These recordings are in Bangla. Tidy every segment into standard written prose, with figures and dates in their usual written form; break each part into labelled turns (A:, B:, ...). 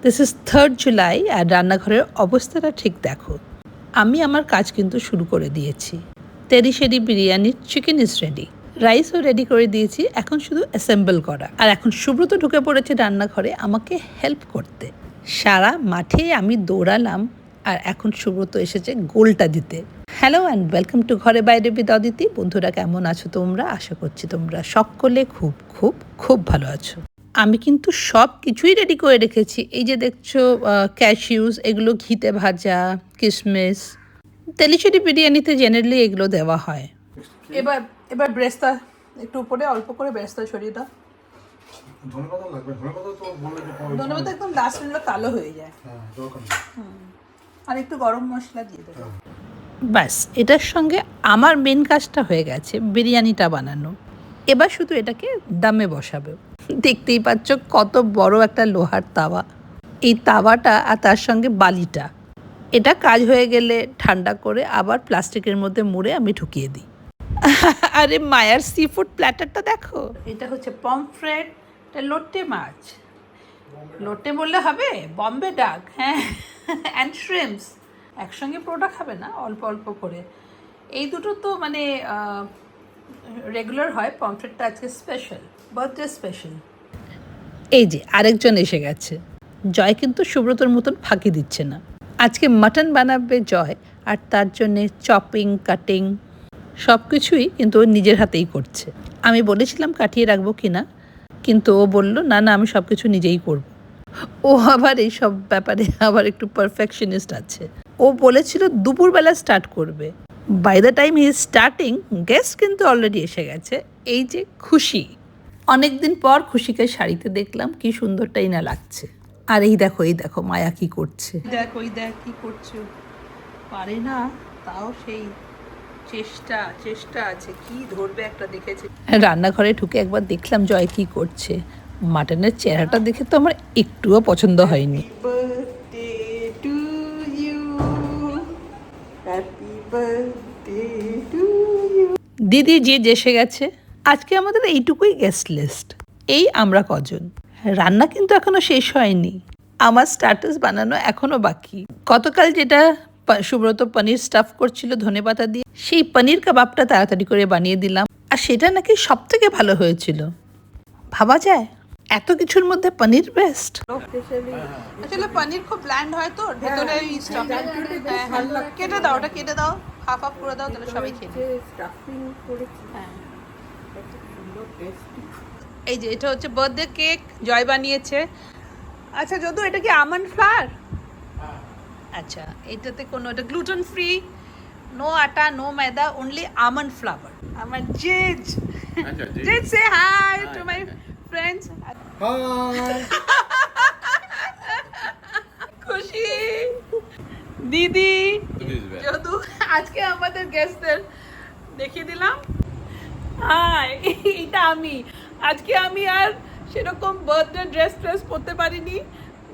A: দিস ইজ 3rd জুলাই আর রান্নাঘরের অবস্থাটা ঠিক দেখো। আমি আমার কাজ কিন্তু শুরু করে দিয়েছি। তেরি শেরি বিরিয়ানির চিকেন ইজ রেডি, রাইসও রেডি করে দিয়েছি, এখন শুধু অ্যাসেম্বল করা। আর এখন সুব্রত ঢুকে পড়েছে রান্নাঘরে আমাকে হেল্প করতে। সারা মাঠে আমি দৌড়ালাম আর এখন সুব্রত এসেছে গোলটা দিতে। হ্যালো অ্যান্ড ওয়েলকাম টু ঘরে বাইরে উইথ অদিতি। বন্ধুরা কেমন আছো তোমরা? আশা করছি তোমরা সকলে খুব খুব খুব ভালো আছো। আমি কিন্তু সব কিছুই রেডি করে রেখেছি। এই যে দেখছো ক্যাশিউস, এগুলো ঘিতে ভাজা, কিশমিশ। তেলিচেরি বিরিয়ানিতে জেনারেলি এগুলো দেওয়া হয়। এবার এবার ব্রেস্তা একটু উপরে অল্প করে ব্রেস্তা ছড়িয়ে দাও।
B: ধনেপাতা লাগবে, ধনেপাতা তো বললে যে
A: ধনেপাতা একদম লাস্ট মিনিটে কালো হয়ে যায়।
B: হ্যাঁ, দরকার নেই।
A: আর একটু গরম মশলা দিয়ে দেবো। ব্যাস, এটার সঙ্গে আমার মেন কাজটা হয়ে গেছে, বিরিয়ানিটা বানানো। এবার শুধু এটাকে দামে বসাবে। দেখতেই পাচ্ছ কত বড় একটা লোহার তাওয়া। এই তাওয়াটা আর তার সঙ্গে বালিটা, এটা কাজ হয়ে গেলে ঠান্ডা করে আবার প্লাস্টিকের মধ্যে মুড়ে আমি ঢুকিয়ে দিই। আরে মায়ার সি ফুড প্ল্যাটারটা দেখো। এটা হচ্ছে পমফ্রেট, এটা লোটে মাছ। লোটে বললে হবে, বম্বে ডাক, হ্যাঁ, অ্যান্ড শ্রিম্পস। একসঙ্গে পুরোটা খাবে না, অল্প অল্প করে। এই দুটো তো মানে রেগুলার হয়, পমফ্রেটটা আজকে স্পেশাল, বার্থডে স্পেশাল। এই যে আরেকজন এসে গেছে। জয় কিন্তু সুব্রতর মতন ফাঁকি দিচ্ছে না। আজকে মাটন বানাবে জয়, আর তার জন্যে চপিং, কাটিং সব কিছুই কিন্তু ও নিজের হাতেই করছে। আমি বলেছিলাম কাটিয়ে রাখবো কি না, কিন্তু ও বলল না না, আমি সব কিছু নিজেই করব। ও আবার এই সব ব্যাপারে আবার একটু পারফেকশনিস্ট আছে। ও বলেছিল দুপুরবেলা স্টার্ট করবে। By the time he is starting, guest কিন্তু অলরেডি এসে গেছে। এই যে খুশি, অনেকদিন পর খুশিকে শাড়িতে দেখলাম, কি সুন্দরটাই না লাগছে। আর এই দেখো মায়া কি করছে, দেখ কি করছে। পারে না, তাও সেই চেষ্টা আছে, কি ধরবে একটা দেখেছে। রান্নাঘরে ঢুকে একবার দেখলাম জয় কি করছে। মাটনের চেহারাটা দেখে তো আমার একটুও পছন্দ হয়নি। দিদি যে এসে গেছে। আজকে আমাদের এইটুকুই গেস্ট লিস্ট, এই আমরা কজন। রান্না কিন্তু এখনো শেষ হয়নি, আমার স্টার্টাস বানানো এখনো বাকি। গতকাল যেটা সুব্রত পনির স্টাফ করছিল ধনেপাতা দিয়ে, সেই পনির কাবাবটা তাড়াতাড়ি করে বানিয়ে দিলাম, আর সেটা নাকি সব থেকে ভালো হয়েছিল। ভাবা যায় এত কিছুর মধ্যে পনির বেস্ট। আসলে পনির খুব ব্ল্যান্ড হয় তো, ভেতরে কেটে দাও, ওটা কেটে দাও, হাফ হাফ করে দাও, তাহলে সবাই খেয়ে নেবে। হ্যাঁ, এই যে এটা হচ্ছে বার্থডে কেক, জয় বানিয়েছে। আচ্ছা যদু, এটা কি আমন্ড ফ্লাওয়ার? আচ্ছা, এটাতে কোনো, এটা gluten free, no atta, no maida, only almond flour. আমার জেজ, জেজ say hi to my friends.
B: Hi,
A: Khushi, দিদি, যদু, আজকে আমাদের গেস্টদের দেখিয়ে দিলাম। হাই, এটা আমি। আজকে আমি আর সেরকম বার্থডে ড্রেস পরতে পারিনি,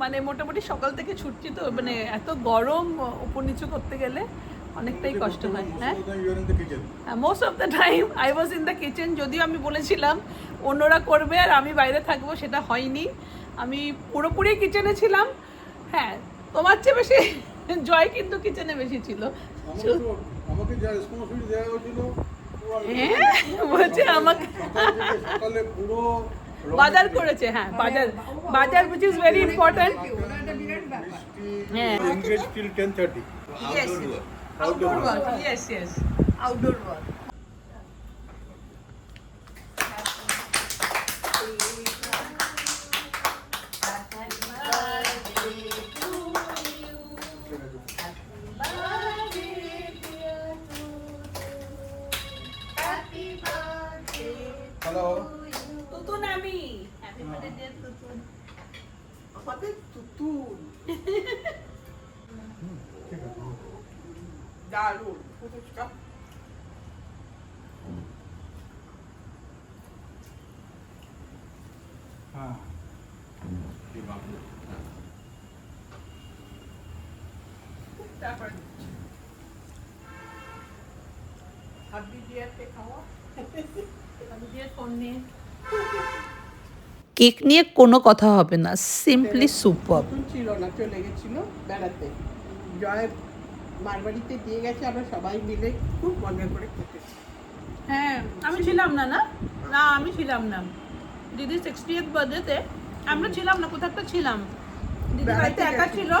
A: মানে মোটামুটি সকাল থেকে ছুটছি তো, মানে এত গরম, উপর নিচু করতে গেলে অনেকটাই কষ্ট হয়। হ্যাঁ, most of the time I was in the kitchen. যদিও আমি বলেছিলাম অন্যরা করবে আর আমি বাইরে থাকবো, সেটা হয়নি। আমি পুরোপুরি কিচেনে ছিলাম। হ্যাঁ, তোমার চেয়ে বেশি জয় কিন্তু কিচেনে বেশি ছিল।
B: আমাকে যা রেসপন্সিবিলিটি দেওয়া হয়েছিল,
A: বলছে আমাকে
B: সকালে পুরো
A: বাজার করেছে। হ্যাঁ, বাজার which is very important. হ্যাঁ,
B: engage till 10:30.
A: yes, outdoor work, yes, outdoor work.
B: Hello,
A: Tutun, আমি হ্যাপি বার্থডে তুতুন, আমাদের তুতুন।
B: ঠিক আছে।
A: দারুণ ফুচকা।
B: হ্যাঁ,
A: তারপর হাবি দিয়াতে খাওয়া, হাবি দিয়ে ফোন নিয়ে। কেক নিয়ে কোনো কথা হবে না, সিম্পলি সুপার।
C: নতুন ছিল না, চলে গেছিল বেড়াতে। জয় মারবাড়িতে দিয়ে গেছে, আমরা সবাই মিলে খুব মজা করে খেতেছি।
A: হ্যাঁ, আমি ছিলাম না। না না, আমি ছিলাম না দিদি 60th বার্থডেতে। আমরা ছিলাম না, কোথাও একটা ছিলাম। দিদি বাড়িতে একা ছিল।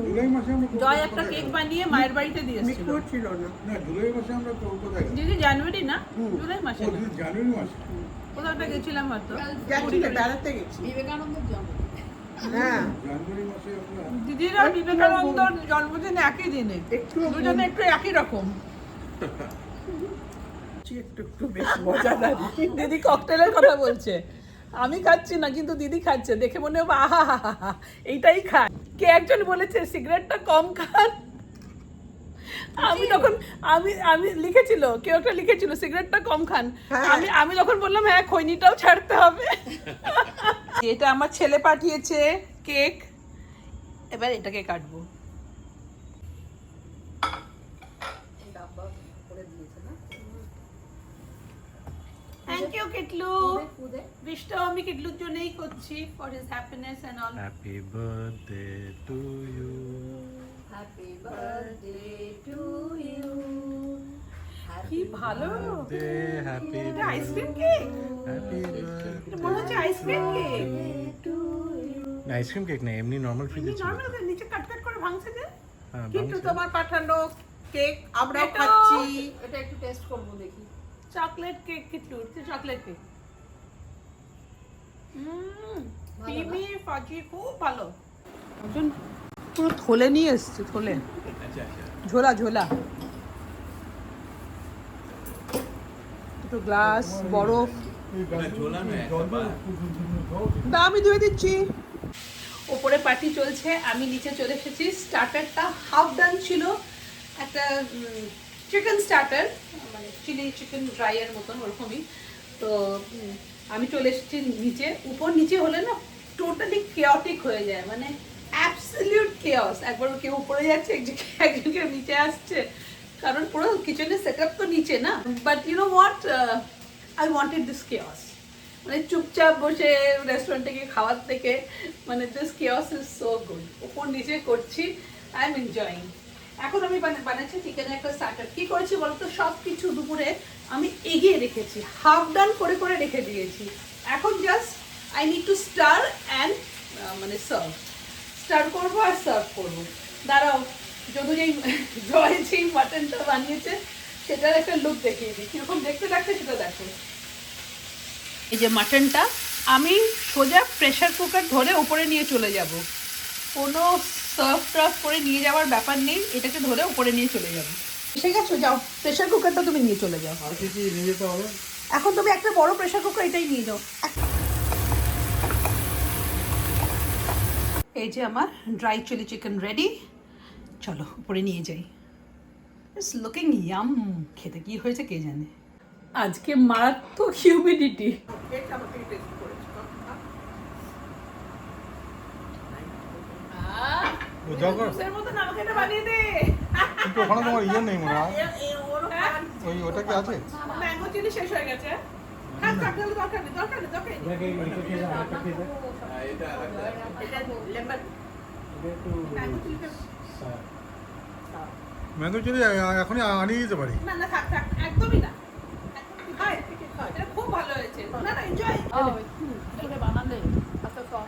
B: জুলাই মাসে আমরা
A: জয় একটা কেক বানিয়ে মায়ের বাড়িতে দিয়েছিল।
C: মিকুও ছিল না।
B: না, জুলাই মাসে আমরা কোথায় গেলাম?
A: দিদি জানুয়ারি না, জুলাই মাসে
B: ও,
A: না,
B: দিদি জানুয়ারি মাসে।
A: কোথাও একটা গেছিলাম হয়তো।
C: গেছিল, বেড়াতে গেছি।
D: বিবেকানন্দের জন্ম।
C: হ্যাঁ,
B: জানুয়ারি মাসে আমরা
A: দিদির আর বিবেকানন্দর জন্মদিন একই দিনে,
C: একটু
A: দুজনে একটু একই রকম।
C: একটু একটু বেশ মজাদার।
A: দিদি ককটেলের কথা বলছে, আমি খাচ্ছি না কিন্তু দিদি খাচ্ছে, দেখে মনে হবে আহা হা হা হা, এইটাই খায়। কে একজন বলেছে সিগারেটটা কম খান, আমি তখন আমি আমি লিখেছিল, কেউ একটা লিখেছিল সিগারেটটা কম খান।
C: হ্যাঁ।
A: আমি তখন বললাম হ্যাঁ, খৈনিটাও ছাড়তে হবে। এটা আমার ছেলে পাঠিয়েছে কেক, এবার এটাকে কাটবো। Thank you কিটলু। বিশটাও আমি কিটলুর জন্যই করছি, for his happiness and all.
B: Happy birthday to you.
D: Happy birthday to you.
A: কি ভালো,
B: হ্যাপি
A: এটা আইসক্রিম কেক,
B: হ্যাপি
A: এটা মনে হচ্ছে আইসক্রিম কেক।
B: আইসক্রিম কেক না, এমনি নরমাল ফ্রিজে ছিল।
A: নরমাল নিচে কাট কাট করে ভাঙছে যে।
B: হ্যাঁ,
C: কিন্তু
B: ভাঙছে।
C: তোমার পাঠানো কেক আমরাও
A: এটা-
C: খাচ্ছি।
D: এটা একটু টেস্ট করবো দেখি।
A: চকলেট কেক কিটলুর, চকলেট কেক। ক্রিমি ফাজি, খুব ভালো। একজন পুরো থলে নিয়ে এসছে, থলে ঝোলা ঝোলা, দুটো গ্লাস বরফ। না, আমি ধুয়ে দিচ্ছি। ওপরে পার্টি চলছে, আমি নিচে চলে এসেছি। স্টার্টারটা হাফ ডান ছিল, একটা চিকেন স্টার্টার, মানে চিলি চিকেন ড্রাইয়ের মতন ওরকমই। তো আমি চলে এসেছি নিচে। উপর নিচে হলে না টোটালি কেওটিক হয়ে যায়, মানে অ্যাবসলিউট কেওস। একবার কেউ উপরে যাচ্ছে, একজন কেউ নিচে আসছে, কারণ পুরো কিচেনের সেট আপ তো নিচে না। But you know what, I wanted this chaos. মানে চুপচাপ বসে রেস্টুরেন্টে গিয়ে খাওয়ার থেকে, মানে this chaos is so good. উপর নিচে করছি, আই এম এনজয়িং। এখন আমি বানাচ্ছি চিকেনের একটা স্টার্টার। কি করেছি বলতো, সব কিছু দুপুরে আমি এগিয়ে রেখেছি, হাফ ডান করে করে রেখে দিয়েছি। এখন just I need to star and মানে সার্ভ। স্টার করবো আর সার্ভ করবো। দাঁড়াও, যদি যেই মাটনটা বানিয়েছে সেটার একটা লুক দেখিয়ে দিই, কিরকম দেখতে লাগছে সেটা দেখো। এই যে মাটনটা আমি সোজা প্রেশার কুকার ধরে উপরে নিয়ে চলে যাব, কোনো সার্ভ টার্ভ করে নিয়ে যাওয়ার ব্যাপার নেই, এটাকে ধরে উপরে নিয়ে চলে যাবো। এসে গেছো, যাও প্রেশার কুকারটা তুমি নিয়ে চলে যাও।
B: আর কি কি নিয়ে যেতে হবে?
A: এখন তুমি একটা বড় প্রেশার কুকার এটাই নিয়ে যাও। এই যে আমার ড্রাই চিলি চিকেন রেডি, চলো উপরে নিয়ে যাই। It's looking yum. খেতে কি হয়েছে কে জানে। আজকে মারাত্মক হিউমিডিটি।
C: কেক আমাকে টেস্ট করেছি।
B: ও জগর
A: জুসের মতো আমাকে এটা বানিয়ে দে।
B: কিন্তু ওখানে তোমার ইয়ে নেই মনে হয়।
C: ওরও খান।
B: ওই ওটা কি আছে?
A: ম্যাঙ্গো চিলি শেষ হয়ে গেছে। হ্যাঁ, দরকার নেই, দরকার নেই, দরকার নেই, দরকার নেই।
C: এটা লেমন।
A: ম্যাঙ্গো চিলিটা
B: ম্যাঙ্গো চিলি এখনই আনিয়ে দিতে পারি।
A: না না, থাক থাক, একদমই না। একদমই খায়, এটা খুব ভালো হয়েছে। না না, এনজয়।
D: বানালে আচ্ছা সব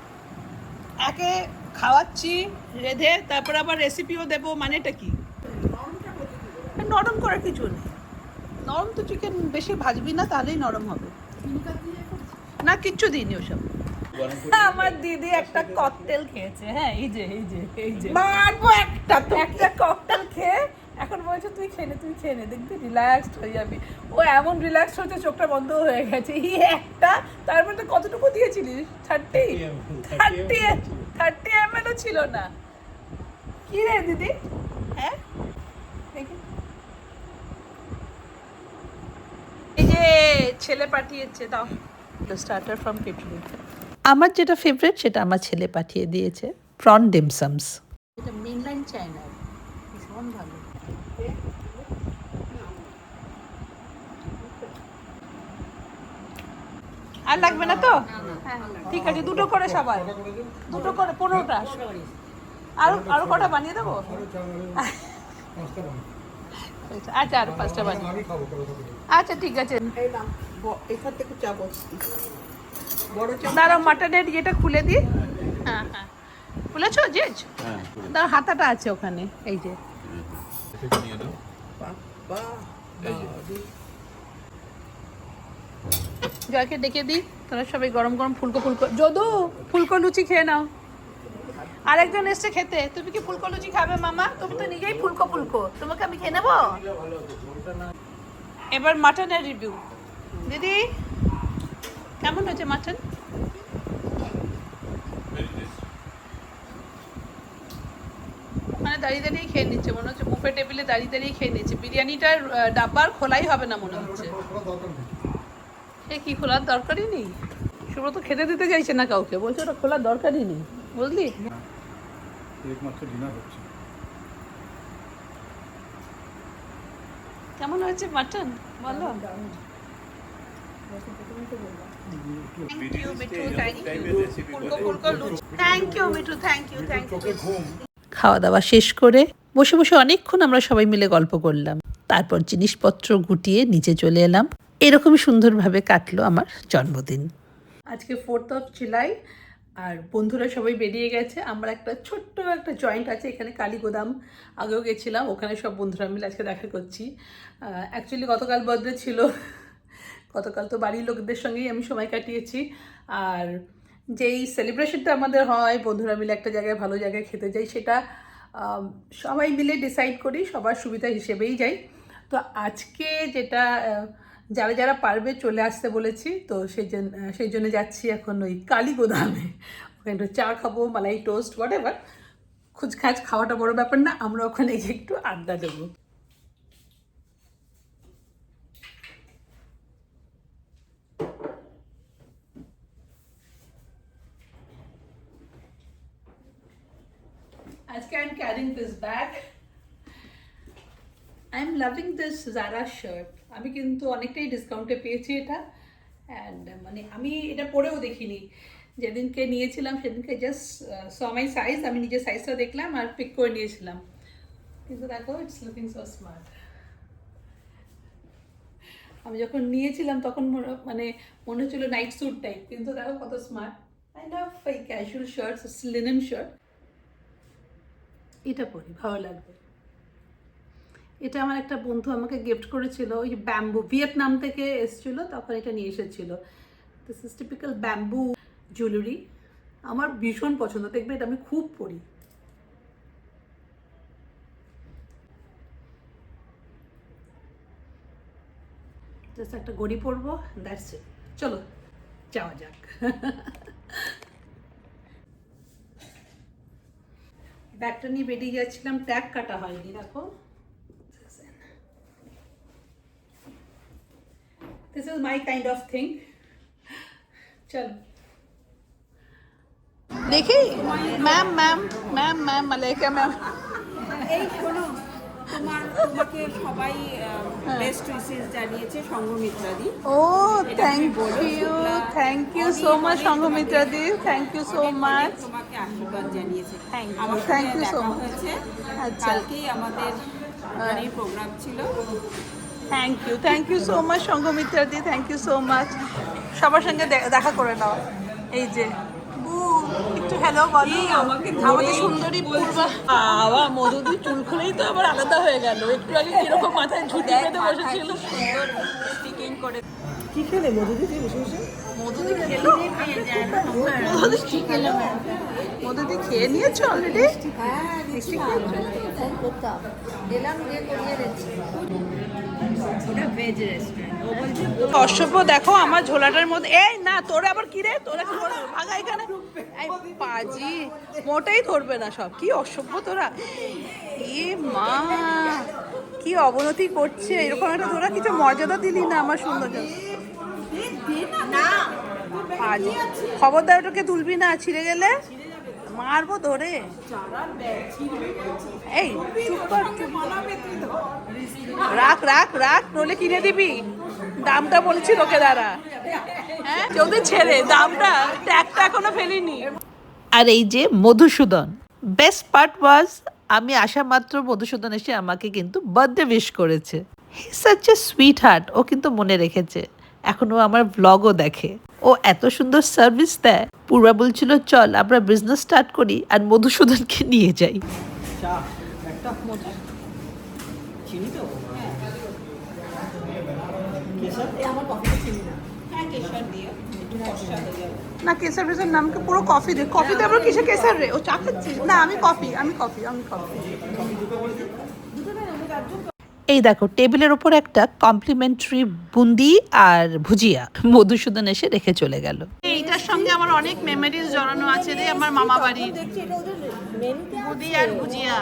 A: একে খাওয়াচ্ছি রেঁধে, তারপর আবার রেসিপিও দেবো, মানেটা কি? নরম করার কিছু নেই। নরম তো চিকেন বেশি ভাজবি না, তাহলেই নরম হবে। না, কিচ্ছু দিইনি ওসব। আমার দিদি একটা ককটেল খেয়েছে। হ্যাঁ, এই যে এই যে এই যে
C: মারবো একটা তো।
A: একটা ককটেল খেয়ে এখন বলছে তুই খেয়ে নে, দেখবি রিল্যাক্সড হয়ে যাবি। ও এমন রিল্যাক্স হচ্ছে, চোখটা বন্ধ হয়ে গেছে। এই একটা, তার মধ্যে কতটুকু দিয়েছিলিস? 30 ml ছিল না। কি রে দিদি? হ্যাঁ, দেখি। এই যে ছেলে পাঠিয়েছে, দাও স্টার্টার ফ্রম কেটলি। আমার যেটা ফেভারিট সেটা আমার ছেলে পাঠিয়ে দিয়েছে, প্রন ডিমসামস। এটা মেনল্যান্ড চায়নার, ভীষণ ভালো। আর লাগবে না তো? হ্যাঁ ঠিক আছে, দুটো করে সবাই, দুটো করে 15টা। আরো কটা বানিয়ে দেবো? আচ্ছা আর 5টা বানিয়ে, আচ্ছা ঠিক আছে।
C: এই নাম, এখান থেকে চা বসতি বড় চা।
A: দাঁড়াও মাটনের ইয়েটা খুলে দিই। হ্যাঁ হ্যাঁ খুলেছো জেজ? দাঁড়াও হাতাটা আছে ওখানে, এই যে। জয়কে ডেকে দিই, তোরা সবাই গরম গরম ফুলকো যদু ফুলকো লুচি খেয়ে নাও। আরেকজন এসছে খেতে, তুমি কি ফুলকো লুচি খাবে মামা? তুমি তো নিজেই ফুলকো, তোমাকে আমি খেয়ে নেবো। এবার মাটনের রিভিউ। দিদি কেমন হয়েছে মাটন? মানে দাঁড়িয়ে দাঁড়িয়ে খেয়ে নিচ্ছে, মনে হচ্ছে বুফে টেবিলে দাঁড়িয়ে দাঁড়িয়ে খেয়ে নিচ্ছে। বিরিয়ানিটার ডাব্বার খোলাই হবে না মনে হচ্ছে। এ কি খোলার দরকারই নেই? সুব্রত খেতে দিতে চাইছে না কাউকে, বলছে ওটা খোলার দরকারই নেই, বুঝলি? কেমন হয়েছে মাটন বলো? খাওয়া দাওয়া শেষ করে বসে বসে অনেকক্ষণ আমরা সবাই মিলে গল্প করলাম। তারপর জিনিসপত্র গুটিয়ে নিচে চলে এলাম। এরকমই সুন্দরভাবে কাটলো আমার জন্মদিন। আজকে 4th of July, আর বন্ধুরা সবাই বেরিয়ে গেছে। আমরা একটা ছোট্ট একটা জয়েন্ট আছে এখানে কালীগোদাম, আগেও গেছিলাম, ওখানে সব বন্ধুরা মিলে আজকে দেখা করছি। অ্যাকচুয়ালি গতকাল বার্থডে ছিল, গতকাল তো বাড়ির লোকদের সঙ্গেই আমি সময় কাটিয়েছি। আর যেই সেলিব্রেশনটা আমাদের হয় বন্ধুরা মিলে একটা জায়গায় ভালো জায়গায় খেতে যাই, সেটা সবাই মিলে ডিসাইড করি, সবার সুবিধা হিসেবেই যাই। তো আজকে যেটা যারা যারা পারবে চলে আসতে বলেছি, তো সেই জন্য যাচ্ছি এখন ওই কালীগোদামে। ওখানে একটু চা খাবো, মালাই টোস্ট হোয়াট এভার, খুচখাচ খাওয়াটা বড় ব্যাপার না, আমরা ওখানে গিয়ে একটু আড্ডা দেবো। আজকে I'm carrying this bag. I'm loving this Zara shirt. আমি কিন্তু অনেকটাই ডিসকাউন্টে পেয়েছি এটা, অ্যান্ড মানে আমি এটা পরেও দেখিনি, যেদিনকে নিয়েছিলাম সেদিনকে জাস্ট মাই সাইজ, আমি নিজের সাইজটা দেখলাম আর পিক করে নিয়েছিলাম। কিন্তু দেখো ইটস লুকিং সো স্মার্ট। আমি যখন নিয়েছিলাম তখন মানে মনে হচ্ছিল নাইট স্যুট টাইপ, কিন্তু দেখো কত স্মার্ট। আই লাভ এই ক্যাজুয়াল শার্টস, লিনেন শার্ট। এটা পরি ভালো লাগবে। এটা আমার একটা বন্ধু আমাকে গিফট করেছিল, ওই ব্যাম্বু, ভিয়েতনাম থেকে এসেছিল, তখন এটা নিয়ে এসেছিল। This is typical bamboo jewellery, আমার ভীষণ পছন্দ, দেখবে এটা আমি খুব পরি। জাস্ট একটা গড়ি পরবো, দ্যাটস ইট। চলো যাওয়া যাক। ব্যাগটা নিয়ে বেরিয়ে যাচ্ছিলাম, ট্যাগ কাটা হয়নি, দেখো। This is my kind of thing. চলো দেখি। Ma'am Malaika ma'am.
E: এই শোনো, তোমাকে সবাই বেস্ট উইশেস জানিয়েছে সংঘমিত্রাদি।
A: ও থ্যাংক ইউ সো মাচ সংঘমিত্রাদি, থ্যাংক ইউ সো মাচ।
E: তোমাকে আশীর্বাদ জানিয়েছে।
A: Thank you so much.
E: হয়েছে
A: আচ্ছা,
E: কালকেই আমাদের প্রোগ্রাম ছিল।
A: থ্যাংক ইউ সো মাচ সংঘমিত্রাদি, থ্যাংক ইউ সো মাচ। সবার সঙ্গে দেখা করে নাও। এই যে একটু হ্যালো বলো আমাদের সুন্দরী পূর্বা। বাবা মধুদি চুল খুলেই তো আবার আলাদা হয়ে গেল, একটু আগে কিরকম মাথায় ঝুঁটি বেঁধে বসেছিল।
E: স্টিকিং করে
C: কি খেলে মধুদি দিয়ে বসে বসে?
A: মধুদি খেলো? মধুদি খেয়ে নিয়েছো অলরেডি? অসভ্য, দেখো আমার ঝোলাটার মধ্যে, এই না তোরা আবার কি রে, তোরা কি ভাগা এখানে, পাজি মোটেই ধরবে না সব। কি অসভ্য তোরা, এ মা কি অবনতি করছে। এরকম একটা তোরা কিছু মর্যাদা দিলি না আমার সুন্দর। খবরদার ওটাকে তুলবি না, ছিঁড়ে গেলে মারবো ধরে। এই চুপ কর, রাখ নলে কিনে দিবি, দামটা বলছি লোকে দ্বারা।
D: যদি ছেড়ে দামটা ট্যাগটা এখনো ফেলিনি।
A: আর এই যে মধুসূদন, বেস্ট পার্ট ওয়াজ আমি আসা মাত্র মধুসূদন এসে আমাকে কিন্তু বার্থডে উইশ করেছে। হি সাচ এ সুইট হার্ট, ও কিন্তু মনে রেখেছে, এখন ও আমার ব্লগও দেখে, ও এত সুন্দর সার্ভিস দেয়। পূর্বা বলছিল চল আমরা বিজনেস স্টার্ট করি আর মধুসূদনকে নিয়ে যাই।
D: না কেসার ফেসার নামকে পুরো কফি দে। কফিতে আবার কিসে কেসার রে? ও চা খাচ্ছিস? না আমি কফি।
A: এই দেখো টেবিলের ওপর একটা কমপ্লিমেন্টারি বুন্দি আর ভুজিয়া মধুসূদন এসে রেখে চলে গেল।
D: এইটার সঙ্গে আমার অনেক মেমোরিজ জড়ানো আছে রে, আমার মামা বাড়ি। বুদি আর ভুজিয়া।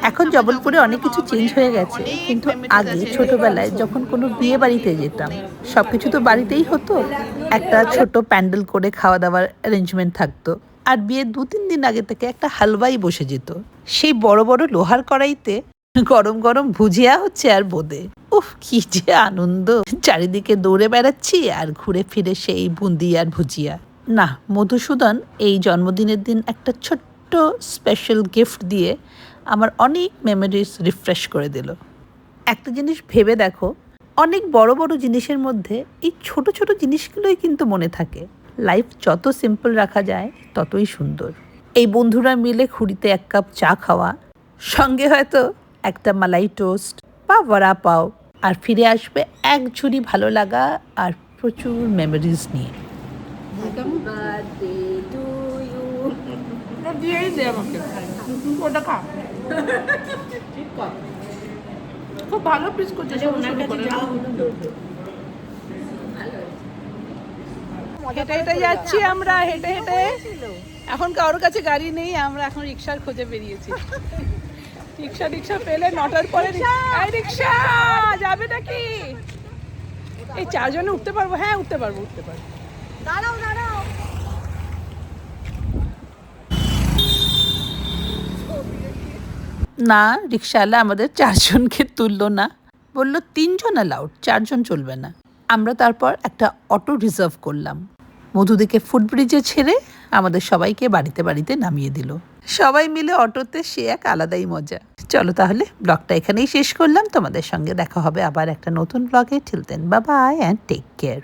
A: এখন জবলপুরে অনেক কিছু চেঞ্জ হয়ে গেছে, কিন্তু আগে ছোটবেলায় যখন কোনো বিয়ে বাড়িতে যেতাম সবকিছু তো বাড়িতেই হতো। একটা ছোট প্যান্ডেল করে খাওয়া দাওয়ার অ্যারেঞ্জমেন্ট থাকতো, আর বিয়ের 2-3 দিন আগে থেকে একটা হালুয়াই বসে যেত। সেই বড় বড় লোহার কড়াইতে গরম গরম ভুজিয়া হচ্ছে আর বোঁদে। উফ কি যে আনন্দ, চারিদিকে দৌড়ে বেড়াচ্ছি আর ঘুরে ফিরে সেই বুন্দি আর ভুজিয়া। না, মধুসূদন এই জন্মদিনের দিন একটা ছোট্ট স্পেশাল গিফট দিয়ে আমার অনেক মেমোরিজ রিফ্রেশ করে দিল। একটা জিনিস ভেবে দেখো, অনেক বড় বড় জিনিসের মধ্যে এই ছোট ছোট জিনিসগুলোই কিন্তু মনে থাকে। লাইফ যত সিম্পল রাখা যায় ততই সুন্দর। এই বন্ধুরা মিলে খুঁড়িতে 1 কাপ চা খাওয়া, সঙ্গে হয়তো একটা মালাই টোস্ট বা বড়া পাও, আর ফিরে আসবে এক ঝুড়ি ভালো লাগা আর প্রচুর মেমোরিজ নিয়ে।
D: দিয়েই দে আমাকে, ওটা খা। খুব ভালো পিস করছে। হেঁটে হেঁটে যাচ্ছি আমরা, হেঁটে হেঁটে। এখন কারোর কাছে গাড়ি নেই, আমরা এখন রিক্সার খোঁজে বেরিয়েছি। রিক্সা পেলে 9টার পরে। রিক্সা যাবে নাকি? এই 4 জনে উঠতে পারবো? হ্যাঁ উঠতে পারবো। দাঁড়াও।
A: না, রিক্সাওয়ালা আমাদের 4 জনকে তুললো না, বললো 3 জন অ্যালাউড, 4 জন চলবে না। আমরা তারপর একটা অটো রিজার্ভ করলাম, মধুদিকে ফুটব্রিজে ছেড়ে আমাদের সবাইকে বাড়িতে বাড়িতে নামিয়ে দিল। সবাই মিলে অটোতে সে এক আলাদাই মজা। চলো তাহলে ব্লগটা এখানেই শেষ করলাম, তোমাদের সঙ্গে দেখা হবে আবার একটা নতুন ব্লগে। Till then bye bye and take care.